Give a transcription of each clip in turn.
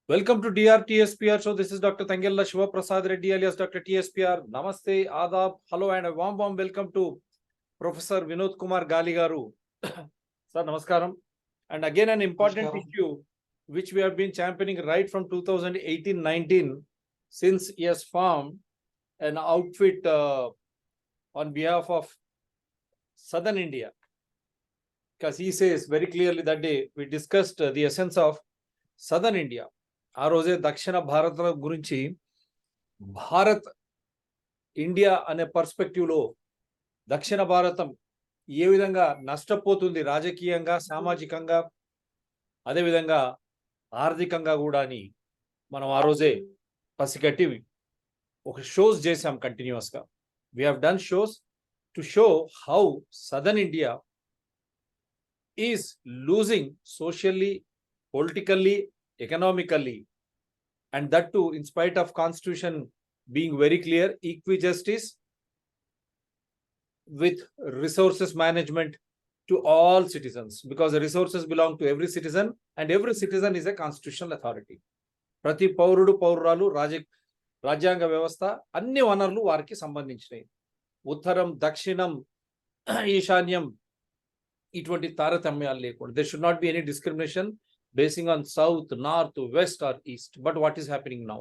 Welcome to DRTSPR. So this is Dr. Tangella Shiva Prasad Reddy alias Dr. TSPR. Namaste, Adab, hello, and a warm welcome to Professor Vinod Kumar Gali garu. Sir, namaskaram. And again, an important issue which we have been championing right from 2018-19, since he has formed an outfit on behalf of Southern India. Because he says very clearly that day, we discussed the essence of Southern India. ఆ రోజే దక్షిణ భారత గురించి Bharat India అనే పర్స్పెక్టివ్లో దక్షిణ భారతం ఏ విధంగా నష్టపోతుంది రాజకీయంగా, సామాజికంగా, అదేవిధంగా ఆర్థికంగా కూడా అని మనం ఆ రోజే పసిగట్టి ఒక షోస్ చేసాం కంటిన్యూస్గా. We have done shows to show how southern India is losing socially, politically, economically, and that too in spite of constitution being very clear, equijustice with resources management to all citizens, because the resources belong to every citizen and every citizen is a constitutional authority. ప్రతి పౌరుడు పౌరురాలు రాజ్యాంగ వ్యవస్థ అన్ని వనరులు వారికి సంబంధించినవి. ఉత్తరం, దక్షిణం, ఈశాన్యం ఇటువంటి తారతమ్యాలు లేకుండా. There should not be any discrimination basing on south, north, west or east. But what is happening now?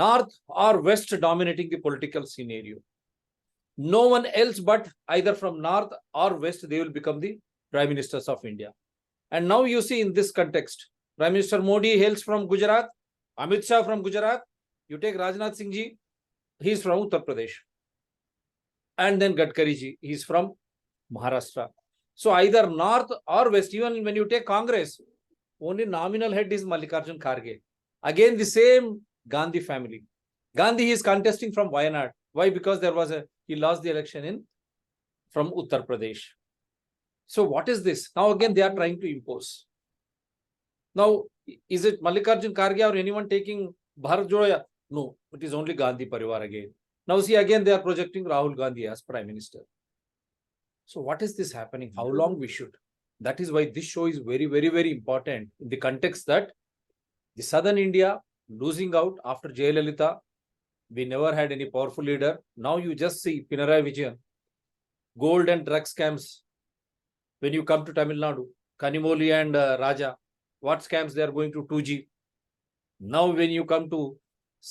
North or west dominating the political scenario. No one else but either from north or west, they will become the prime ministers of India. And now you see in this context, Prime Minister Modi hails from Gujarat, Amit Shah from Gujarat, you take Rajnath Singh ji, he is from Uttar Pradesh. And then Gadkari ji, he is from Maharashtra. So either north or west, even when you take Congress, only nominal head is Mallikarjun Kharge. Again, the same Gandhi family. Gandhi is contesting from Wayanad. Why? Because he lost the election from Uttar Pradesh. So what is this? Now again, they are trying to impose. Now, is it Mallikarjun Kharge or anyone taking Bharat Jodo? No, it is only Gandhi Parivar again. Now see, again, they are projecting Rahul Gandhi as Prime Minister. So what is this happening? How long we should? That is why this show is very, very, very important in the context that the Southern India losing out after Jayalalitha. We never had any powerful leader. Now you just see Pinarayi Vijayan, gold and drug scams. When you come to Tamil Nadu, Kanimoli and Raja, what scams they are going to 2G. Now when you come to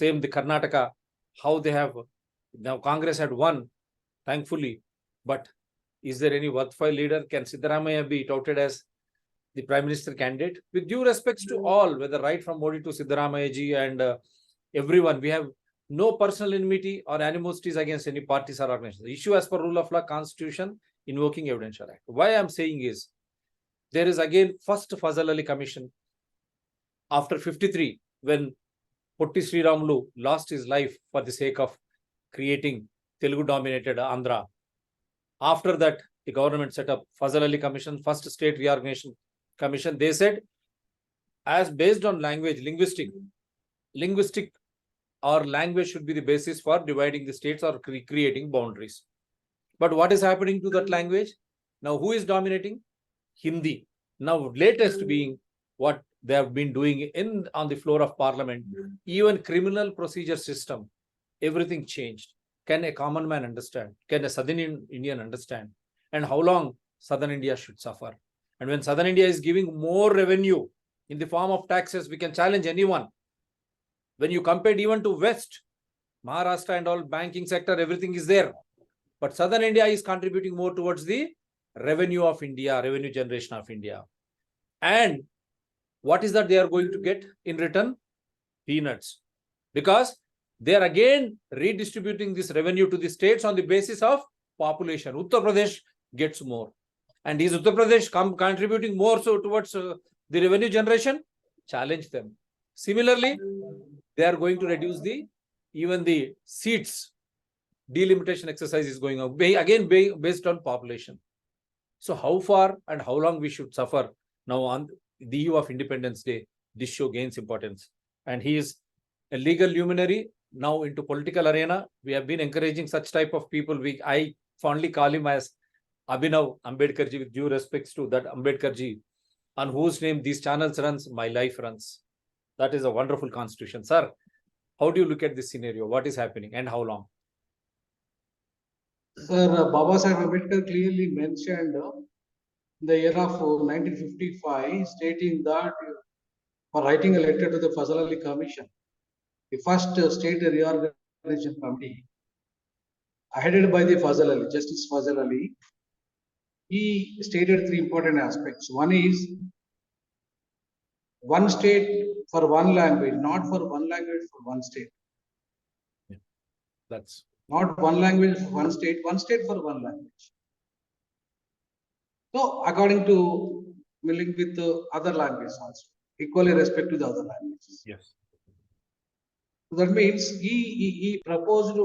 same the Karnataka, how they have, now Congress had won, thankfully, but is there any worthwhile leader? Can Siddaramaiah be touted as the Prime Minister candidate? With due respects to all, whether right from Modi to Siddaramaiah ji and everyone, we have no personal enmity or animosities against any parties or organizations. The issue as per rule of law, constitution, invoking evidential act. Why I am saying is, there is again first Fazal Ali Commission after 53, when Potti Sriramulu lost his life for the sake of creating Telugu-dominated Andhra. After that, the government set up Fazal Ali Commission, first state reorganization commission. They said, as based on language, linguistic or language should be the basis for dividing the states or creating boundaries. But what is happening to that language? Now, who is dominating? Hindi. Now, latest being what they have been doing on the floor of parliament, even criminal procedure system, everything changed. Can a common man understand? Can a Southern Indian understand? And how long Southern India should suffer? And when Southern India is giving more revenue in the form of taxes, we can challenge anyone. When you compare even to West, Maharashtra and all banking sector, everything is there. But Southern India is contributing more towards the revenue of India, revenue generation of India. And what is that they are going to get in return? Peanuts. Because they are again redistributing this revenue to the states on the basis of population. Uttar Pradesh gets more. And is Uttar Pradesh contributing more so towards the revenue generation? Challenge them. Similarly, they are going to reduce even the seats. Delimitation exercise is going on. Again, based on population. So how far and how long we should suffer? Now on the eve of Independence Day, this show gains importance. And he is a legal luminary. Now into political arena, we have been encouraging such type of people. I fondly call him as Abhinav Ambedkarji, with due respects to that Ambedkarji. on whose name these channels runs, my life runs. That is a wonderful constitution. Sir, how do you look at this scenario? What is happening and how long? Sir, Baba Sahib Ambedkar clearly mentioned the year of 1955, stating that for writing a letter to the Fazal Ali Commission, the first state reorganization committee, headed by the Fazal Ali, Justice Fazal Ali, he stated three important aspects. One is one state for one language, not for one language for one state. That's Not one language for one state for one language. So, according to link with the other languages also, equally respect to the other languages. yes. So that means he proposed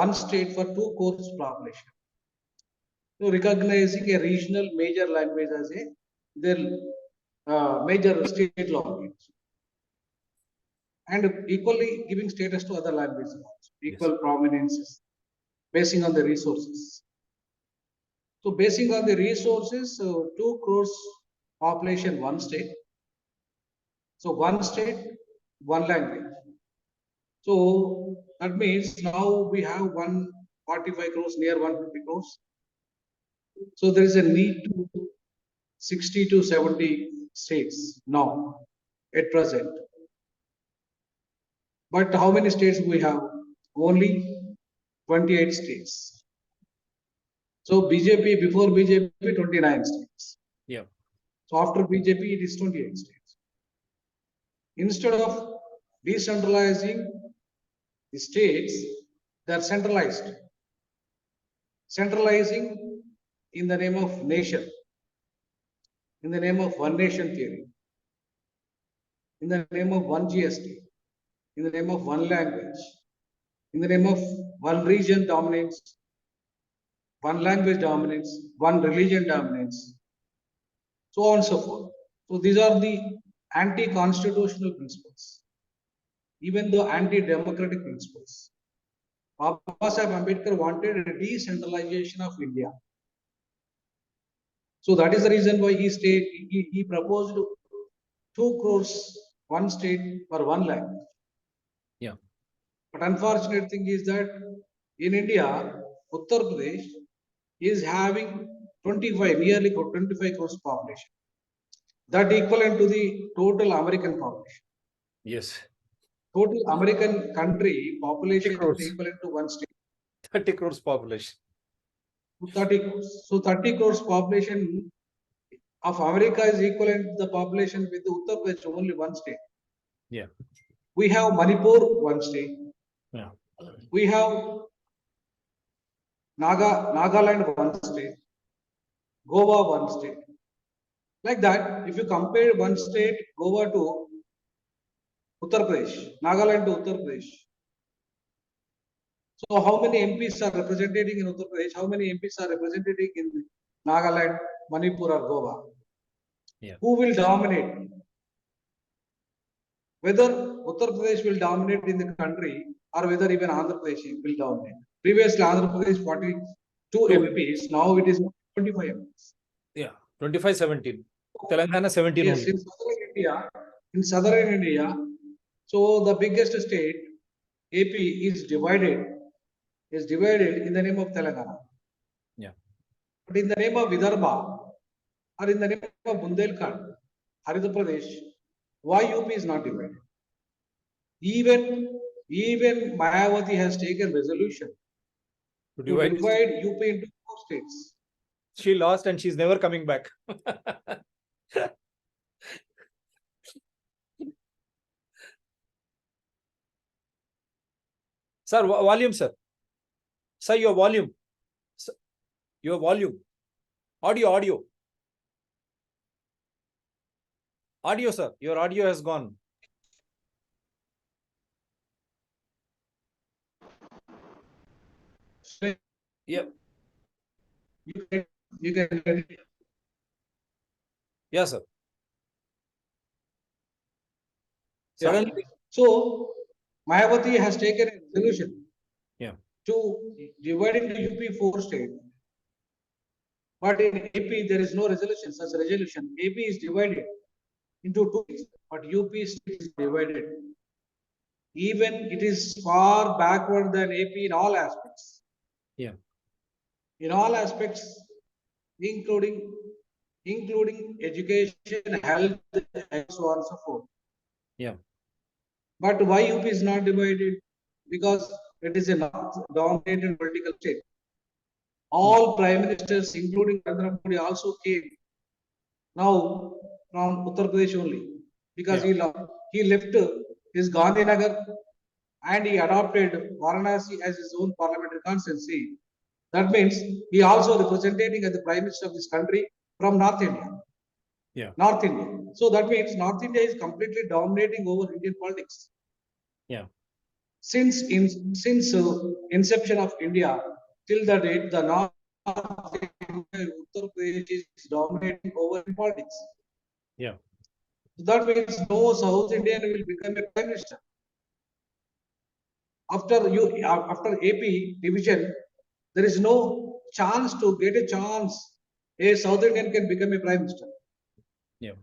one state for two course population. So recognizing a regional major language as a their major state language, and equally giving status to other languages, equal Yes. prominences, basing on the resources. So basing on the resources, 2 crores population, one state. So one state, one language. So that means now we have 145 crores, near 150 crores. So there is a need to 60 to 70 states now at present. But how many states we have? Only 28 states. So BJP, before BJP, 29 states. Yeah. So after BJP, it is 28 states. Instead of decentralizing the states, they are centralized. Centralizing in the name of nation, in the name of one nation theory, in the name of one GST, in the name of one language, in the name of one region dominance, one language dominance, one religion dominance, so on and so forth. So these are the anti-constitutional principles, even though anti-democratic principles. Baba Sahib Ambedkar wanted a decentralization of India. So that is the reason why he proposed 2 crores, one state for one language. Yeah. But unfortunate thing is that in India, Uttar Pradesh is having 25, nearly 25 crores population. That equivalent to the total American population. Yes. Total American country population crores. is equivalent to one state. 30 crores population. 30 crores. So 30 crores population of America is equivalent to the population with the Uttar Pradesh, only one state. Yeah. We have Manipur, one state. Yeah. We have Nagaland, one state. Goa, one state. Like that, if you compare one state, Goa to Uttar Pradesh, Nagaland to Uttar Pradesh. So how many MPs are representing in Uttar Pradesh? How many MPs are representing in Nagaland, Manipur or Goa? Yeah. Who will dominate? Whether Uttar Pradesh will dominate in the country or whether even Andhra Pradesh will dominate. Previously, Andhra Pradesh 42 MPs, now it is 25 MPs. Yeah, 25-17. Telangana 17 Yes, only. in southern India, so the biggest state, AP, is divided in the name of Telangana. Yeah. But in the name of Vidarbha or in the name of Bundelkhand, Haridra Pradesh, why UP is not divided? Even Mayawati has taken resolution To to divide divide UP into 4 states. She lost and she's never coming back. Sir, volume, sir. Sir, your volume. Sir, your volume. Audio. Audio, sir. Your audio has gone. Yeah. You can Yes, sir. yeah. Suddenly. So Mayawati has taken a resolution Yeah. to divide into UP 4 states. But in AP, there is no resolution, such a resolution. AP is divided into two things, but UP state is divided. Even it is far backward than AP in all aspects. Yeah. In all aspects, including education, health, and so on and so forth. Yeah. But why UP is not divided? Because it is a North-dominated political state. All prime ministers, including Narendra Modi, also came now from Uttar Pradesh only, because he left his Gandhinagar and he adopted Varanasi as his own parliamentary constituency. That means he also representing as the prime minister of this country from North India. Yeah. North India. So that means North India is completely dominating over Indian politics. Yeah. Since inception of India till the date, the North India, Uttar Pradesh is dominating over politics. Yeah. So that means no South Indian will become a prime minister. After AP division, there is no chance to get a chance. A South Indian can become a prime minister. Yeah.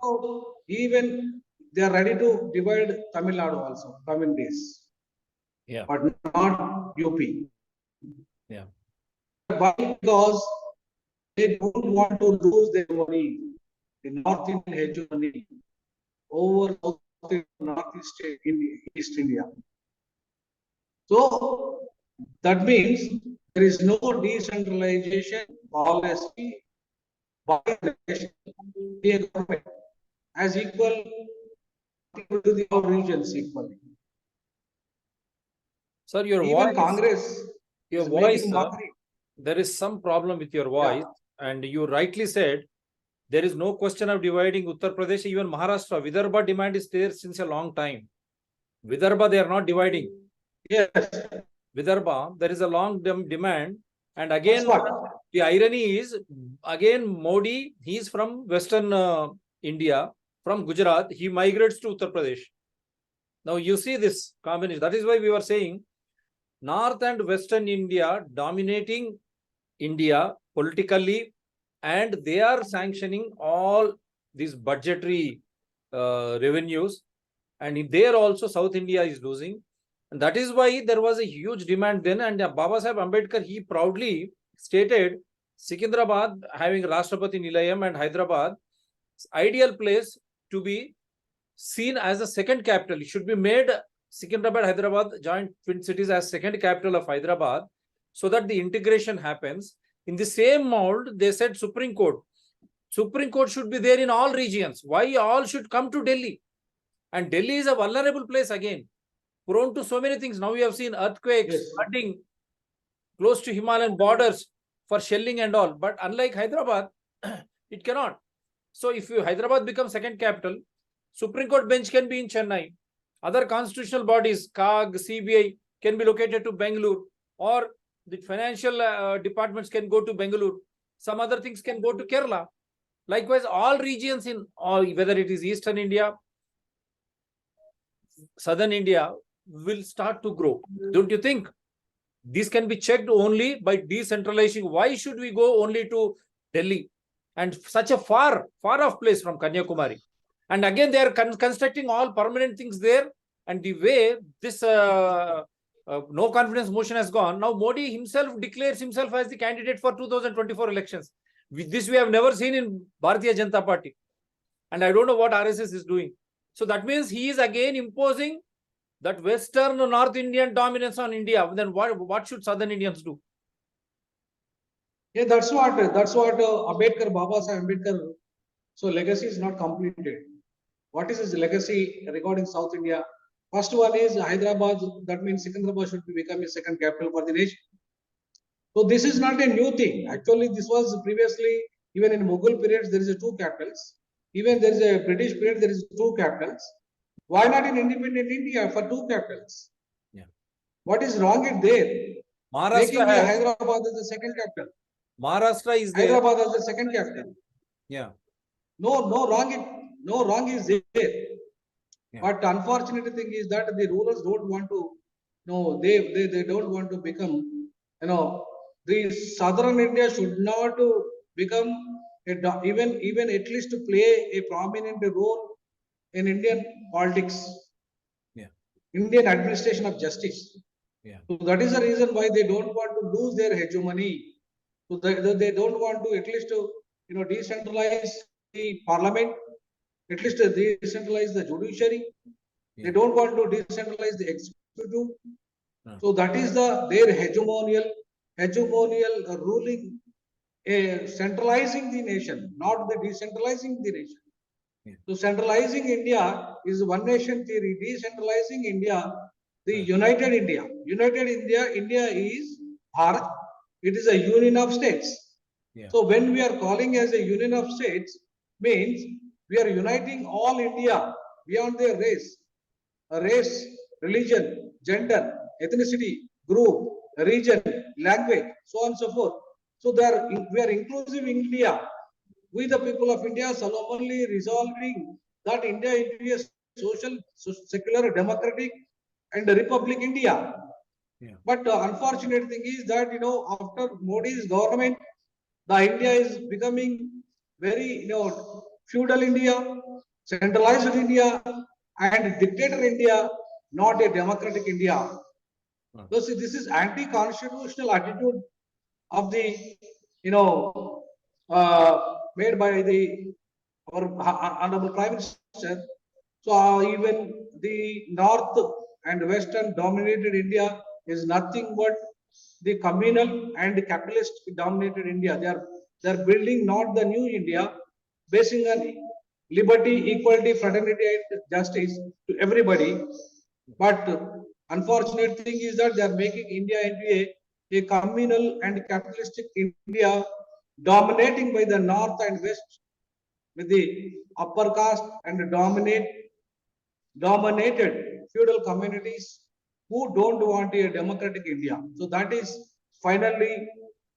So even they are ready to divide Tamil Nadu also coming days. Yeah. But not UP. Yeah. Why? Because they don't want to lose their money, the North Indian hegemony over Northeast East India. So that means there is no decentralization policy by the government as equal to the all regions equally. Sir, your Even voice, Congress is making mockery. there is some problem with your voice, and you rightly said there is no question of dividing Uttar Pradesh, even Maharashtra. Vidarbha demand is there since a long time. Vidarbha, they are not dividing. Yes. Vidarbha, there is a long demand. And again, the irony is, again, Modi, he is from Western India, from Gujarat. He migrates to Uttar Pradesh. Now you see this combination. That is why we were saying North and Western India dominating India politically, and they are sanctioning all these budgetary revenues, and there also South India is losing. And that is why there was a huge demand then, and Baba Saheb Ambedkar, he proudly stated Secunderabad having Rashtrapati Nilayam and Hyderabad, ideal place to be seen as a second capital. It should be made Secunderabad, Hyderabad joint twin cities as second capital of Hyderabad, so that the integration happens. In the same mold, they said Supreme Court. Supreme Court should be there in all regions. Why all should come to Delhi? And Delhi is a vulnerable place again, prone to so many things. Now we have seen earthquakes, flooding, close to Himalayan borders for shelling and all. But unlike Hyderabad, it cannot. So if Hyderabad becomes second capital, Supreme Court bench can be in Chennai. Other constitutional bodies, CAG, CBI, can be located to Bangalore, or the financial departments can go to Bangalore. Some other things can go to Kerala. Likewise, all regions in all, whether it is Eastern India, Southern India, will start to grow. Don't you think? This can be checked only by decentralizing. Why should we go only to Delhi and such a far off place from Kanyakumari? And again, they are constructing all permanent things there. And the way this no confidence motion has gone, now Modi himself declares himself as the candidate for 2024 elections. This we have never seen in Bharatiya Janata Party. And I don't know what RSS is doing. So that means he is again imposing that Western North Indian dominance on India. Then what should Southern Indians do? Yeah, that's what Ambedkar, Baba Saheb Ambedkar. So legacy is not completed. What is his legacy regarding South India? First one is Hyderabad. That means Secunderabad should become a second capital for the nation. So this is not a new thing. Actually, this was previously, even in Mughal periods, there is a two capitals. Even there is a British period, there is two capitals. Why not in independent India for two capitals? Yeah. What is wrong in there? Making Hyderabad as the second capital. Maharashtra is there. Hyderabad as the second capital. Yeah. No wrong is there. Yeah. But unfortunate thing is that the rulers don't want to. No, they don't want to become, the southern India should not become even at least to play a prominent role in Indian politics, Yeah. Indian administration of justice. Yeah. So that is the reason why they don't want to lose their hegemony. So they don't want to at least to decentralize the parliament, at least decentralize the judiciary. They don't want to decentralize the executive. No. So that is their hegemonial ruling, centralizing the nation, not the decentralizing the nation. Yeah. So centralizing India is one nation theory. Decentralizing India, the Right. united India. United India, India is Bharat. It is a union of states. Yeah. So when we are calling as a union of states, means we are uniting all India beyond their race, religion, gender, ethnicity, group, region, language, so on and so forth. So we are inclusive India. We the people of India solemnly resolving that India into a social, secular, democratic and republic India. Yeah. But the unfortunate thing is that after Modi's government, the India is becoming very feudal India, centralized India, and dictator India, not a democratic India. So see, this is anti-constitutional attitude of the made by our honorable Prime Minister. So even the North and Western dominated India is nothing but the communal and capitalist dominated India. They are building not the new India, basing on liberty, equality, fraternity, and justice to everybody. But unfortunate thing is that they are making India into a communal and capitalistic India, dominating by the North and West with the upper caste and dominated feudal communities who don't want a democratic India. So that is finally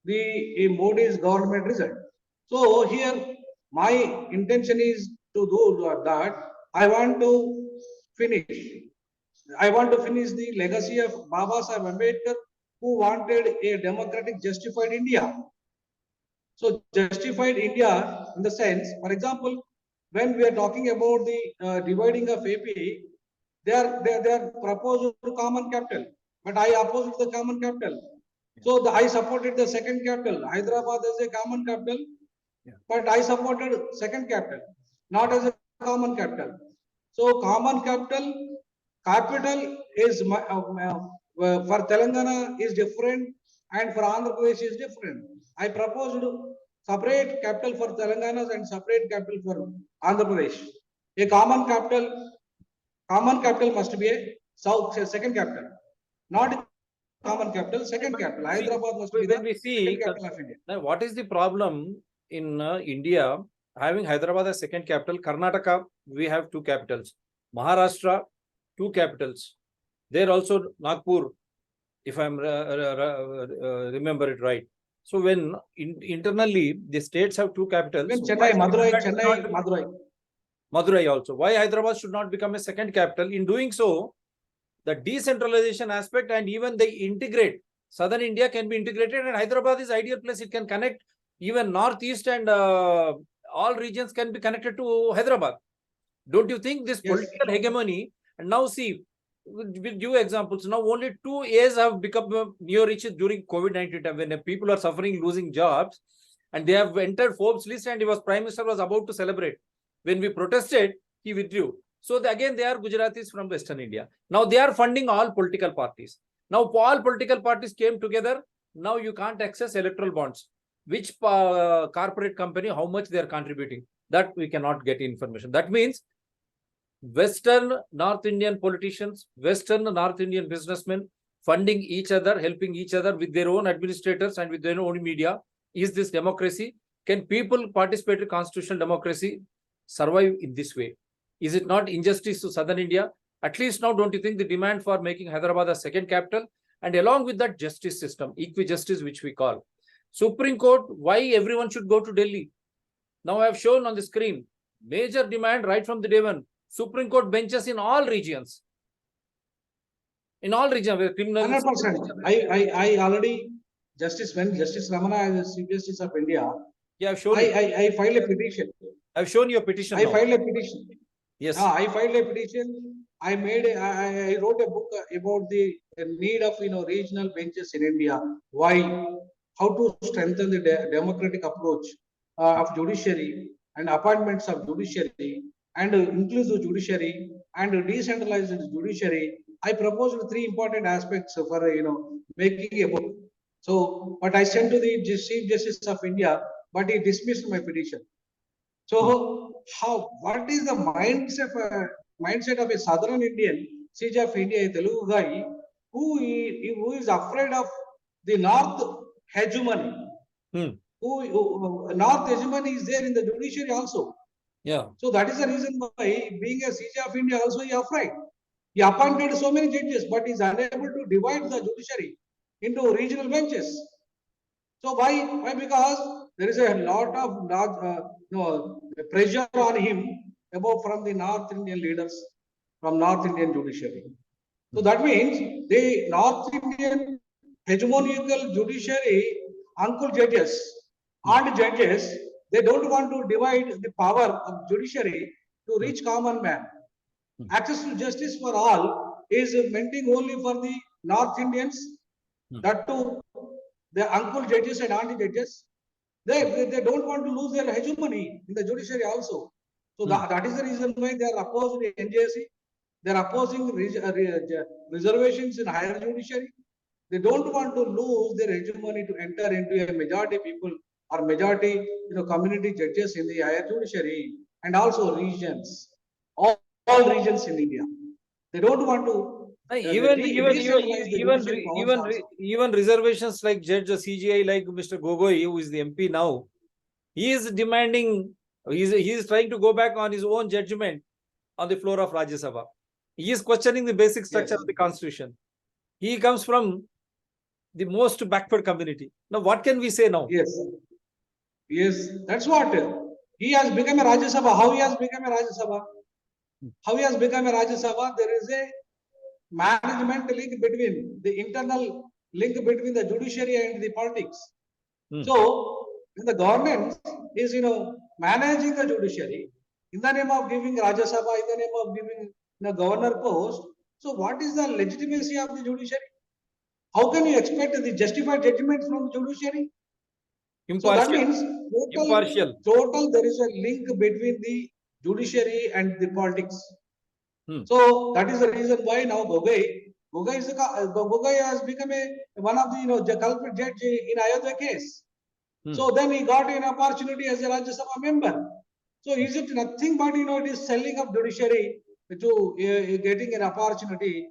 the Modi's government result. So here my intention is to do that. I want to finish. I want to finish the legacy of Baba Sahib Ambedkar, who wanted a democratic, justified India. So justified India in the sense, for example, when we are talking about the dividing of AP, they are proposed common capital, but I opposed the common capital. So I supported the second capital, Hyderabad as a common capital, but I supported second capital, not as a common capital. So common capital is for Telangana is different and for Andhra Pradesh is different. I proposed separate capital for Telangana and separate capital for Andhra Pradesh. A common capital must be a second capital, not common capital, second capital. Hyderabad must be When the we see, second capital of India. now what is the problem in India having Hyderabad as second capital? Karnataka, we have two capitals. Maharashtra, two capitals. There also Nagpur, if I'm remember it right. So when internally the states have two capitals, Even Chennai, why Madurai. Madurai also. Why Hyderabad should not become a second capital? In doing so, the decentralization aspect and even they integrate. Southern India can be integrated and Hyderabad is ideal place. It can connect even northeast and all regions can be connected to Hyderabad. Don't you think this Yes. political hegemony? And now see, we'll give examples. Now only 2 years have become near-rich during COVID-19 time when people are suffering, losing jobs, and they have entered Forbes list and Prime Minister was about to celebrate. When we protested, he withdrew. So again, they are Gujaratis from Western India. Now they are funding all political parties. Now all political parties came together. Now you can't access electoral bonds. Which corporate company, how much they are contributing, that we cannot get information. That means Western North Indian politicians, Western North Indian businessmen funding each other, helping each other with their own administrators and with their own media. Is this democracy? Can people participate in constitutional democracy survive in this way? Is it not injustice to Southern India? At least now, don't you think the demand for making Hyderabad a second capital and along with that justice system, equi-justice, which we call. Supreme Court, why everyone should go to Delhi? Now I have shown on the screen, major demand right from the day one. Supreme Court benches in all regions. In all regions, where criminals. 100%. I already when Justice Ramana is Chief Justice of India, Yeah, I've shown it. I filed a petition. I've shown you a petition I now. filed a petition. Yes. I filed a petition. I wrote a book about the need of regional benches in India. Why? How to strengthen the democratic approach of judiciary and appointments of judiciary and inclusive judiciary and decentralized judiciary. I proposed three important aspects for making a book. So, but I sent to the Chief Justice of India, but he dismissed my petition. So, what is the mindset of a Southern Indian, siege of India, a Telugu guy, who is afraid of the North hegemony? North hegemony is there in the judiciary also. Yeah. So that is the reason why, being a siege of India, also he afraid. He appointed so many judges, but is unable to divide the judiciary into regional benches. So why? Why? Because there is a lot of pressure on him from the North Indian leaders, from North Indian judiciary. So that means the North Indian hegemonical judiciary, uncle judges and judges, they don't want to divide the power of judiciary to reach common man. Access to justice for all is meant only for the North Indians. That too, the uncle judges and auntie judges, they don't want to lose their hegemony in the judiciary also. So that is the reason why they are opposed to NJC. They are opposing reservations in higher judiciary. They don't want to lose their hegemony to enter into a majority people or majority community judges in the higher judiciary and also regions, all regions in India. They don't want to even reservations like Judge CGI, like Mr. Gogoi, who is the MP now, he is demanding, he is trying to go back on his own judgment on the floor of Rajya Sabha. He is questioning the basic structure of the constitution. He comes from the most backward community. Now, what can we say now? Yes, that's what. He has become a Rajya Sabha. How he has become a Rajya Sabha? How he has become a Rajya Sabha? There is a management link between the internal link between the judiciary and the politics. So, the government is managing the judiciary in the name of giving Rajya Sabha, in the name of giving the governor post. So, what is the legitimacy of the judiciary? How can you expect the justified judgment from the judiciary? Impartial. So that means total there is a link between the judiciary and the politics. So that is the reason why now Gogoi has become one of the culprit judge in Ayodhya case. So then he got an opportunity as a Rajya Sabha member. So is it nothing but it is selling of judiciary to getting an opportunity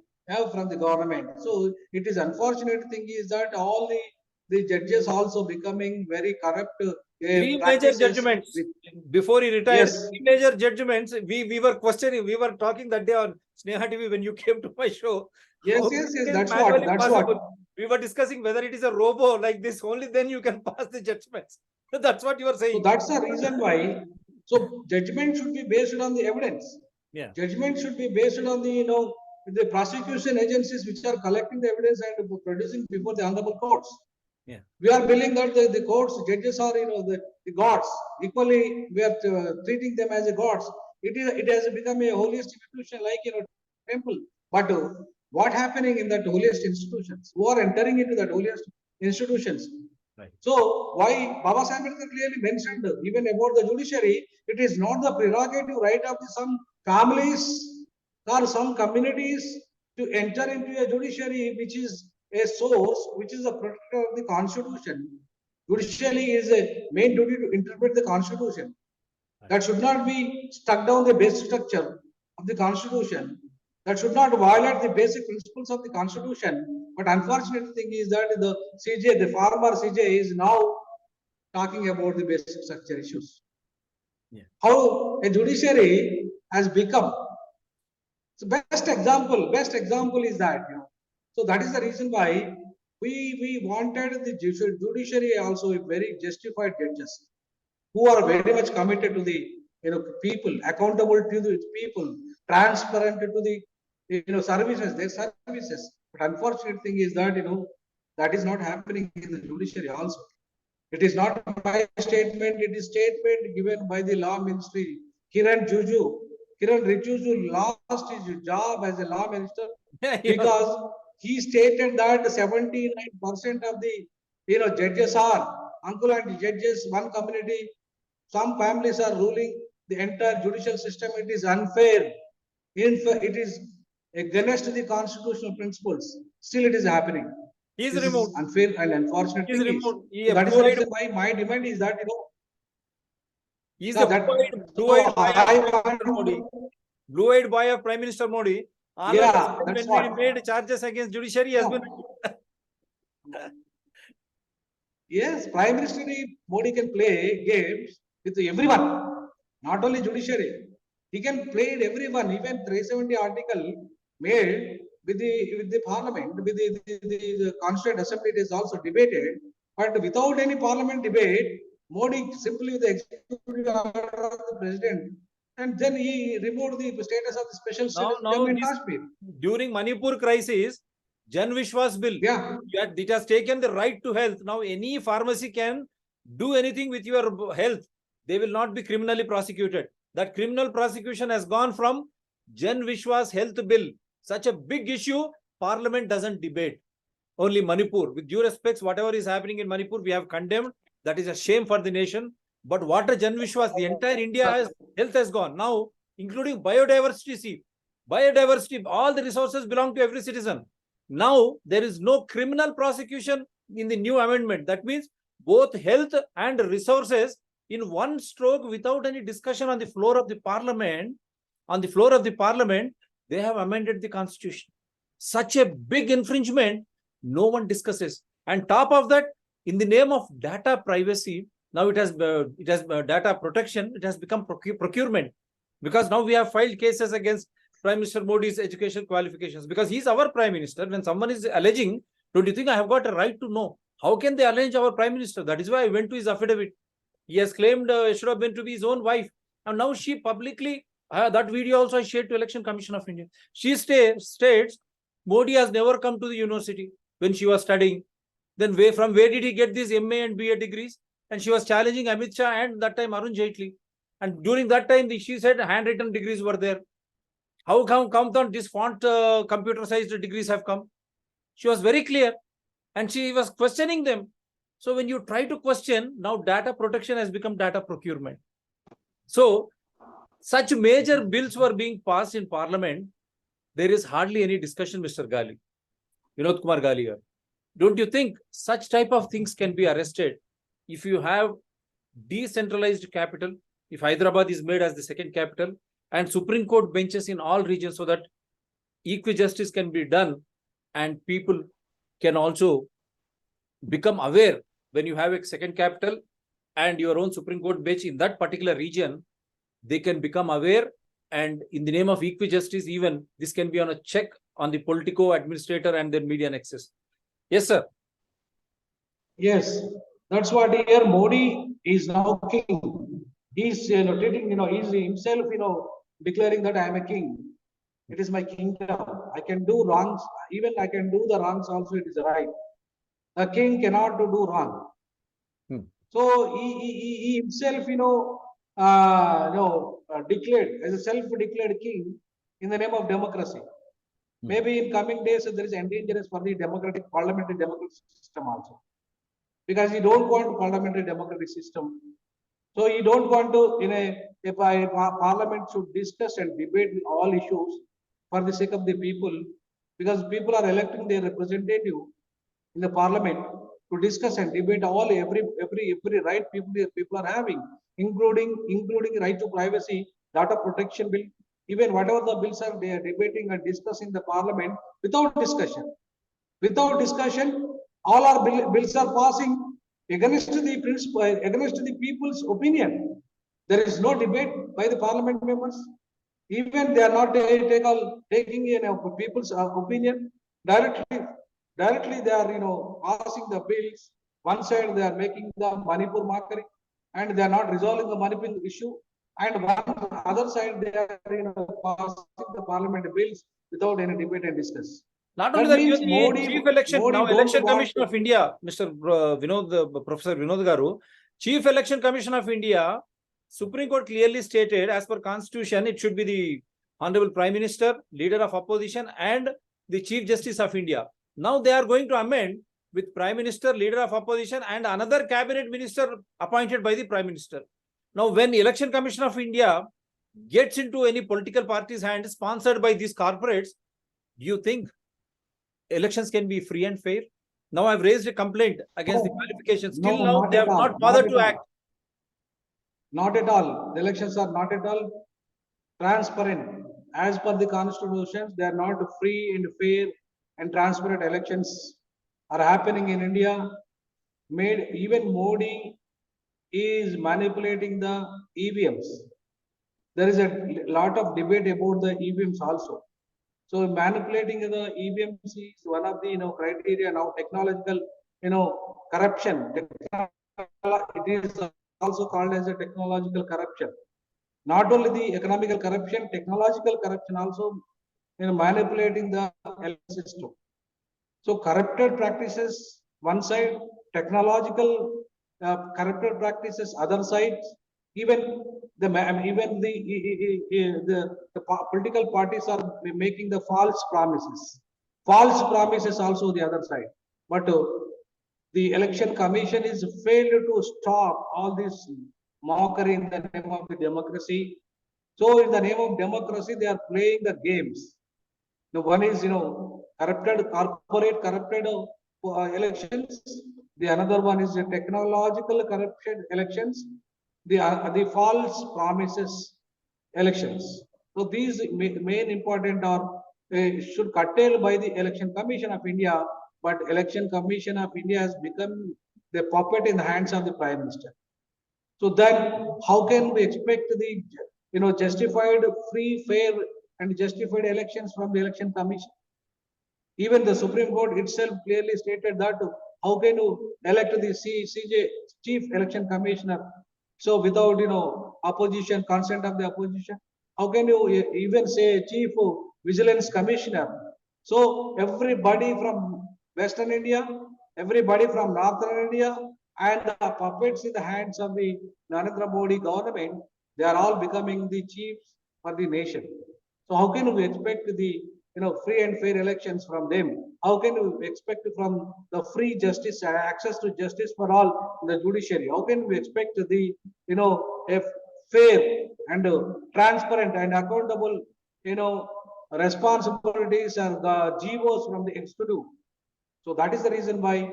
from the government. So it is unfortunate thing is that all the judges also becoming very corrupt. Three major judgments before he retired. Three major judgments. We were questioning. We were talking that day on Sneha TV when you came to my show. Yes. That's what. We were discussing whether it is a robo like this. Only then you can pass the judgments. That's what you were saying. So that's the reason why. So judgment should be based on the evidence. Yeah. Judgment should be based on the prosecution agencies which are collecting the evidence and producing before the honorable courts. Yeah. We are believing that the courts, judges are the gods. Equally, we are treating them as a gods. It has become a holiest institution like temple. But what happening in that holiest institutions? Who are entering into that holiest institutions? Right. So why Baba Sahib clearly mentioned even about the judiciary, it is not the prerogative right of some families or some communities to enter into a judiciary which is a source, which is a protector of the constitution. Judiciary is a main duty to interpret the constitution. That should not be stuck down the basic structure of the constitution. That should not violate the basic principles of the constitution. But unfortunate thing is that the CJ, the former CJ, is now talking about the basic structure issues. Yeah. How a judiciary has become. So best example is that So that is the reason why we wanted the judiciary also a very justified judges who are very much committed to the people, accountable to the people, transparent to the services, their services. But unfortunate thing is that That is not happening in the judiciary also. It is not my statement, it is statement given by the law ministry. Kiran Rijiju lost his job as a law minister because he stated that 79% of the judges are uncle and judges, one community, some families are ruling the entire judicial system. It is unfair. It is against the constitutional principles. Still, it is happening. He is This removed. is unfair and unfortunate He is thing is. removed. He So that is the blue-eyed- reason why my demand is that He is yeah, a that blue-eyed boy of I Prime Minister Modi. Blue-eyed boy of Prime Minister Modi. All of a yeah, sudden, that's when we what. made charges against judiciary, he has been. Yes, Prime Minister Modi can play games with everyone, not only judiciary. He can play with everyone. Even 370 article made with the parliament, with the Constituent Assembly, it is also debated. But without any parliament debate, Modi simply with the executive order of the president, and then he removed the status of the special state of Now Jammu and this Kashmir. during Manipur crisis, Jan Vishwas bill. Yeah, It has taken the right to health. Now any pharmacy can do anything with your health. They will not be criminally prosecuted. That criminal prosecution has gone from Jan Vishwas health bill. Such a big issue, Parliament doesn't debate. Only Manipur. With due respects, whatever is happening in Manipur, we have condemned. That is a shame for the nation. But what a Jan Vishwas, the entire India has health has gone. Now, including biodiversity, see, biodiversity, all the resources belong to every citizen. Now, there is no criminal prosecution in the new amendment. That means both health and resources in one stroke without any discussion on the floor of the parliament. On the floor of the parliament, they have amended the constitution. Such a big infringement, no one discusses. And top of that, in the name of data privacy, now it has data protection. It has become procurement, because now we have filed cases against Prime Minister Modi's education qualifications, because he's our Prime Minister. When someone is alleging, don't you think I have got a right to know? How can they allege our Prime Minister? That is why I went to his affidavit. He has claimed it should have been to be his own wife. And now she publicly, that video also I shared to Election Commission of India. She states Modi has never come to the university when she was studying. Then from where did he get these MA and BA degrees? And she was challenging Amit Shah and that time Arun Jaitley. And during that time, she said handwritten degrees were there. How come this font computer-sized degrees have come? She was very clear. And she was questioning them. So when you try to question, now data protection has become data procurement. So such major bills were being passed in parliament. There is hardly any discussion, Mr. Gali. Vinod Kumar Gali here. Don't you think such type of things can be arrested if you have decentralized capital, if Hyderabad is made as the second capital, and Supreme Court benches in all regions, so that equijustice can be done and people can also become aware when you have a second capital and your own Supreme Court bench in that particular region, they can become aware, and in the name of equijustice, even this can be on a check on the politico administrator and their media nexus. Yes, sir. yes, that's what here Modi is now king. He's treating, he's himself, declaring that I am a king. It is my kingdom. I can do wrongs. Even I can do the wrongs also. It is right. The king cannot do wrong. So he himself, declared as a self-declared king in the name of democracy. Maybe in coming days there is endangerment for the parliamentary democratic system also, because he don't want parliamentary democratic system. So he don't want to if parliament should discuss and debate all issues for the sake of the people, because people are electing their representative in the parliament to discuss and debate all every right people are having, including right to privacy, data protection bill, even whatever the bills are they are debating and discussing the parliament without discussion. Without discussion, all our bills are passing against the principle, against the people's opinion. There is no debate by the parliament members. Even they are not taking people's opinion directly. Directly, they are passing the bills. One side they are making the Manipur mockery, and they are not resolving the Manipur issue. And one other side they are passing the parliament bills without any debate and discuss. Not That only that, means even the chief election, Modi now don't Election want Commission of India, Mr. Vinod, Professor Vinod Garu, Chief Election Commission of India, Supreme Court clearly stated, as per Constitution, it should be the Honorable Prime Minister, Leader of Opposition, and the Chief Justice of India. Now they are going to amend with Prime Minister, Leader of Opposition, and another Cabinet Minister appointed by the Prime Minister. Now, when Election Commission of India gets into any political party's hand, sponsored by these corporates, do you think elections can be free and fair? Now I've raised a complaint against the qualifications. Still No, now not they at have all. not bothered Not to at all. act. Not at all. The elections are not at all transparent. As per the constitutions, they are not free and fair and transparent elections are happening in India. Even Modi is manipulating the EVMs. There is a lot of debate about the EVMs also. So manipulating the EVMs is one of the criteria now. Technological corruption. It is also called as a technological corruption. Not only the economical corruption, technological corruption also manipulating the system. So corrupted practices one side, technological corrupted practices other side. Even the political parties are making the false promises. False promises also the other side. But the election commission is failed to stop all this mockery in the name of the democracy. So in the name of democracy, they are playing the games. The one is, corrupted, corporate corrupted elections. The another one is the technological corruption elections. The false promises elections. So these main important are should curtail by the Election Commission of India, but Election Commission of India has become the puppet in the hands of the Prime Minister. So then, how can we expect the justified, free, fair, and justified elections from the Election Commission? Even the Supreme Court itself clearly stated that how can you elect the CJ Chief Election Commissioner? So without opposition, consent of the opposition, how can you even say Chief Vigilance Commissioner? So everybody from Western India, everybody from Northern India, and the puppets in the hands of the Narendra Modi government, they are all becoming the chiefs for the nation. So how can we expect the free and fair elections from them? How can we expect from the free justice, access to justice for all in the judiciary? How can we expect the a fair and transparent and accountable responsibilities and the GOs from the executive? So that is the reason why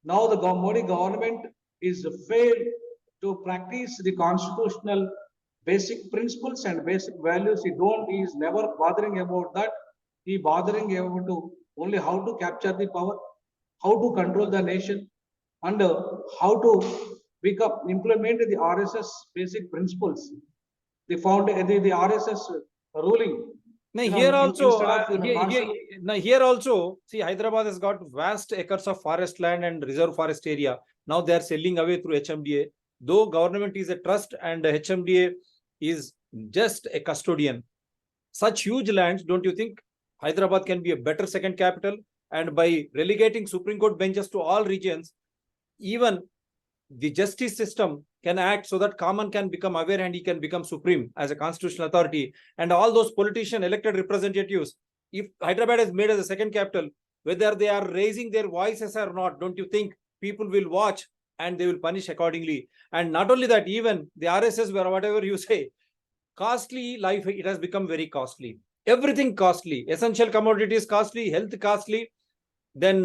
now the Modi government is failed to practice the constitutional basic principles and basic values. He is never bothering about that. He bothering about to only how to capture the power, how to control the nation, and how to implement the RSS basic principles. The RSS ruling. Now here also, instead of now here also, see, Hyderabad has got vast acres of forest land and reserve forest area. Now they are selling away through HMDA. Though government is a trust and HMDA is just a custodian. Such huge lands, don't you think Hyderabad can be a better second capital? And by relegating Supreme Court benches to all regions, even the justice system can act so that common can become aware and he can become supreme as a constitutional authority. And all those politician elected representatives, if Hyderabad is made as a second capital, whether they are raising their voices or not, don't you think people will watch and they will punish accordingly? And not only that, even the RSS, where whatever you say, costly life, it has become very costly. Everything costly, essential commodities costly, health costly, then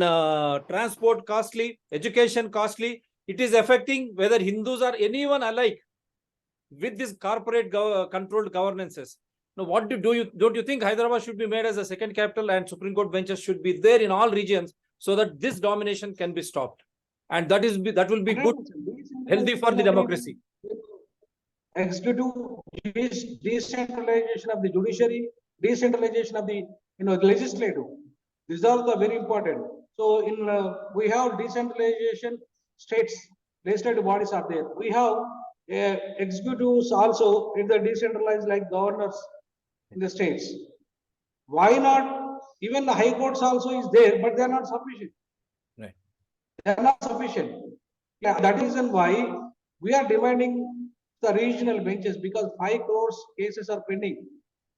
transport costly, education costly. It is affecting whether Hindus or anyone alike with this corporate controlled governances. Now, what don't you think Hyderabad should be made as a second capital and Supreme Court benches should be there in all regions so that this domination can be stopped? And that will be good, healthy for the democracy. Executive decentralization of the judiciary, decentralization of the legislative. These are the very important. So we have decentralization, states, legislative bodies are there. We have executives also in the decentralized like governors in the states. Why not Even the high courts also is there, but they are not sufficient. Right. They are not sufficient. Yeah, that is reason why we are demanding the regional benches, because 5 crores cases are pending.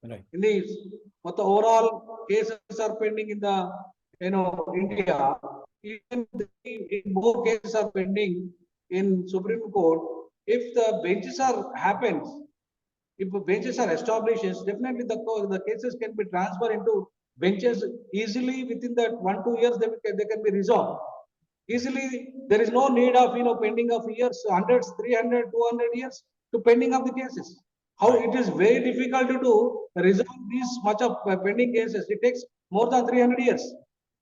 Right. In the, but the overall cases are pending in the, India. Even if more cases are pending in Supreme Court, if the benches are happens, if the benches are established, definitely the cases can be transferred into benches easily within that 1-2 years. They can be resolved easily. There is no need of pending of years, hundreds, 300, 200 years to pending of the cases. How Right. it is very difficult to resolve these much of pending cases. It takes more than 300 years.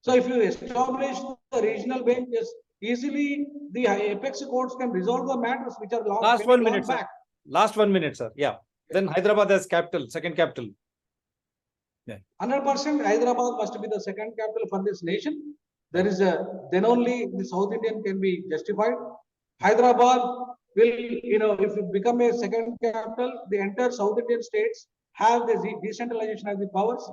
So if you establish the regional benches, easily the apex courts can resolve the matters which are long, Last 1 long minute, sir. back. Last 1 minute, sir. Yeah. Then Hyderabad as capital, second capital. 100% Hyderabad must be the second capital for this nation. There is then only the South Indian can be justified. Hyderabad will, if it become a second capital, the entire South Indian states have the decentralization of the powers.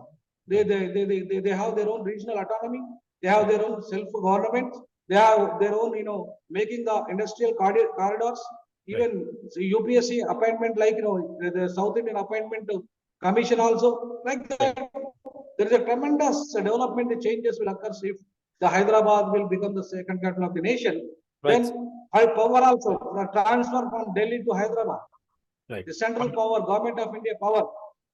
They have their own regional autonomy. They have their own self-government. They have their own, making the industrial corridors. Even UPSC appointment, like, the South Indian appointment commission also, like that. There is a tremendous development changes will occur if the Hyderabad will become the second capital of the nation. Right. Then high power also, the transfer from Delhi to Hyderabad. Right. The central power, government of India power,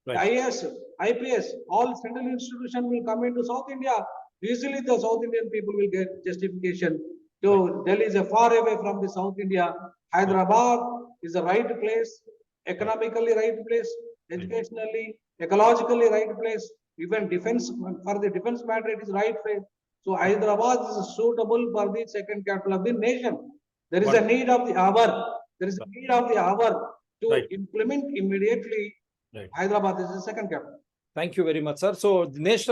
the Right. IAS, IPS, all central institutions will come into South India. Easily the South Indian people will get justification. So Delhi is a far away from the South India. Hyderabad is the right place, economically right place, educationally, ecologically right place. Even defense, for the defense matter, it is right place. So Hyderabad is suitable for the second capital of the nation. There is a need of the hour. There is a need of the hour to Right. implement immediately. Right. Hyderabad is the second capital. Thank you very much, sir. So,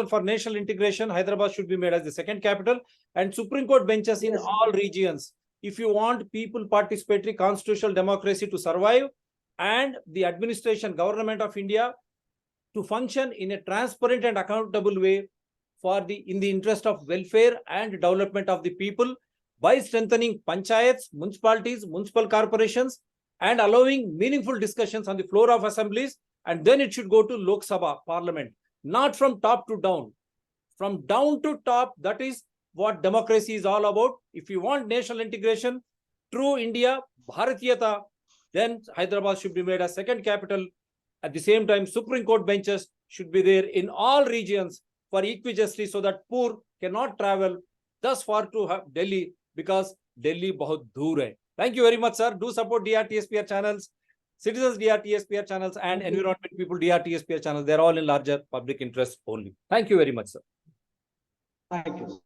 for national integration, Hyderabad should be made as the second capital, and Supreme Court benches in Yes. all regions. If you want people participatory constitutional democracy to survive, and the administration, government of India to function in a transparent and accountable way in the interest of welfare and development of the people, by strengthening panchayats, municipalities, municipal corporations, and allowing meaningful discussions on the floor of assemblies, and then it should go to Lok Sabha, parliament, not from top to down, from down to top. That is what democracy is all about. If you want national integration, true India, Bharatiyata, then Hyderabad should be made as second capital. At the same time, Supreme Court benches should be there in all regions for equijustice, so that poor cannot travel thus far to Delhi, because Delhi bahut dur hai. Thank you very much, sir. Do support DRTSPR channels, citizens DRTSPR channels, and environment people DRTSPR channels. They're all in larger public interest only. Thank you very much, sir. Thank you.